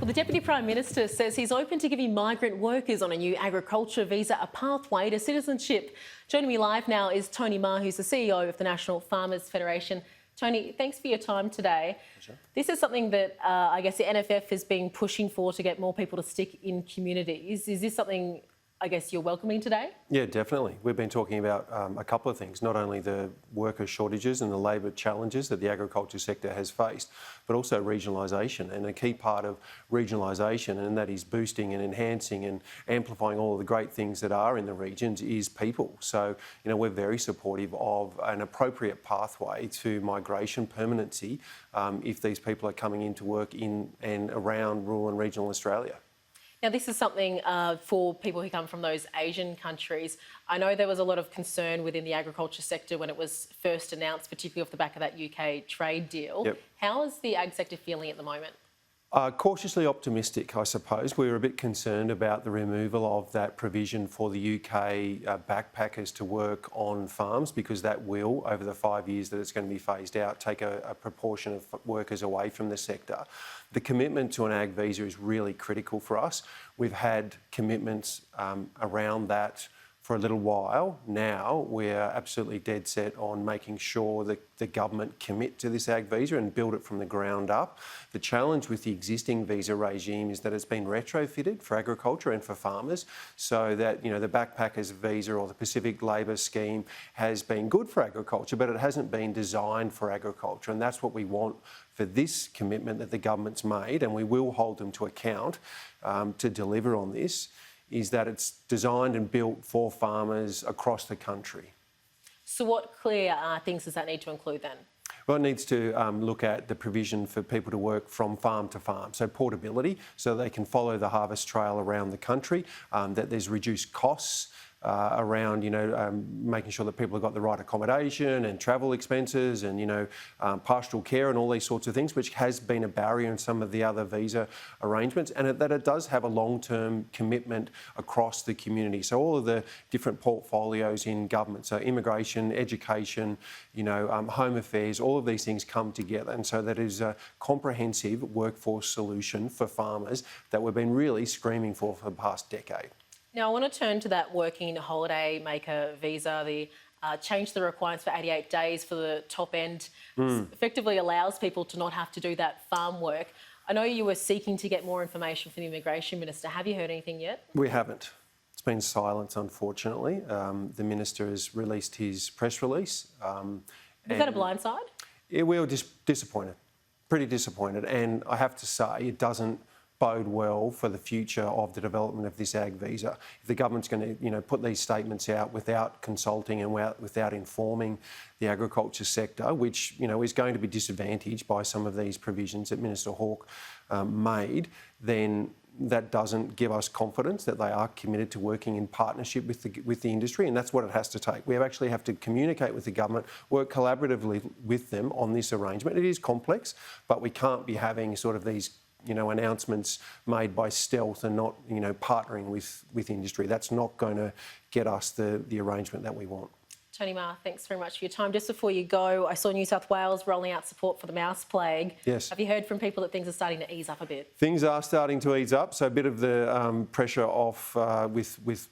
Well, the Deputy Prime Minister says he's open to giving migrant workers on a new agriculture visa a pathway to citizenship. Joining me live now is Tony Maher, who's the CEO of the National Farmers Federation. Tony, thanks for your time today. Pleasure. This is something that I guess the NFF has been pushing for to get more people to stick in communities. Is this something I guess you're welcoming today? Yeah, definitely. We've been talking about a couple of things, not only the worker shortages and the labour challenges that the agriculture sector has faced, but also regionalisation. And a key part of regionalisation, and that is boosting and enhancing and amplifying all of the great things that are in the regions, is people. So, we're very supportive of an appropriate pathway to migration permanency if these people are coming into work in and around rural and regional Australia. Now, this is something for people who come from those Asian countries. I know there was a lot of concern within the agriculture sector when it was first announced, particularly off the back of that UK trade deal. Yep. How is the ag sector feeling at the moment? Cautiously optimistic, I suppose. We were a bit concerned about the removal of that provision for the UK backpackers to work on farms, because that will, over the 5 years that it's going to be phased out, take a proportion of workers away from the sector. The commitment to an ag visa is really critical for us. We've had commitments around that for a little while. Now we're absolutely dead set on making sure that the government commit to this ag visa and build it from the ground up. The challenge with the existing visa regime is that it's been retrofitted for agriculture and for farmers, so that the backpackers visa or the Pacific Labour Scheme has been good for agriculture, but it hasn't been designed for agriculture, and that's what we want for this commitment that the government's made, and we will hold them to account to deliver on this, is that it's designed and built for farmers across the country. So what clear things does that need to include then? Well, it needs to look at the provision for people to work from farm to farm, so portability, so they can follow the harvest trail around the country, that there's reduced costs around, making sure that people have got the right accommodation and travel expenses and, pastoral care and all these sorts of things, which has been a barrier in some of the other visa arrangements, and that it does have a long-term commitment across the community. So all of the different portfolios in government, so immigration, education, home affairs, all of these things come together, and so that is a comprehensive workforce solution for farmers that we've been really screaming for the past decade. Now, I want to turn to that working holiday maker visa, the change the requirements for 88 days for the top end. Effectively allows people to not have to do that farm work. I know you were seeking to get more information from the Immigration Minister. Have you heard anything yet? We haven't. It's been silence, unfortunately. The Minister has released his press release. Was that a blindside? Yeah, we were disappointed, pretty disappointed. And I have to say, it doesn't bode well for the future of the development of this ag visa. If the government's going to, put these statements out without consulting and without informing the agriculture sector, which, is going to be disadvantaged by some of these provisions that Minister Hawke made, then that doesn't give us confidence that they are committed to working in partnership with the industry, and that's what it has to take. We actually have to communicate with the government, work collaboratively with them on this arrangement. It is complex, but we can't be having sort of these announcements made by stealth and not, partnering with industry. That's not going to get us the arrangement that we want. Tony Maher, thanks very much for your time. Just before you go, I saw New South Wales rolling out support for the mouse plague. Yes. Have you heard from people that things are starting to ease up a bit? Things are starting to ease up, so a bit of the pressure off with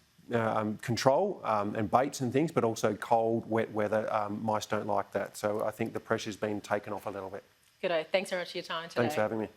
control and baits and things, but also cold, wet weather. Mice don't like that. So I think the pressure's been taken off a little bit. Good. Thanks very much for your time today. Thanks for having me.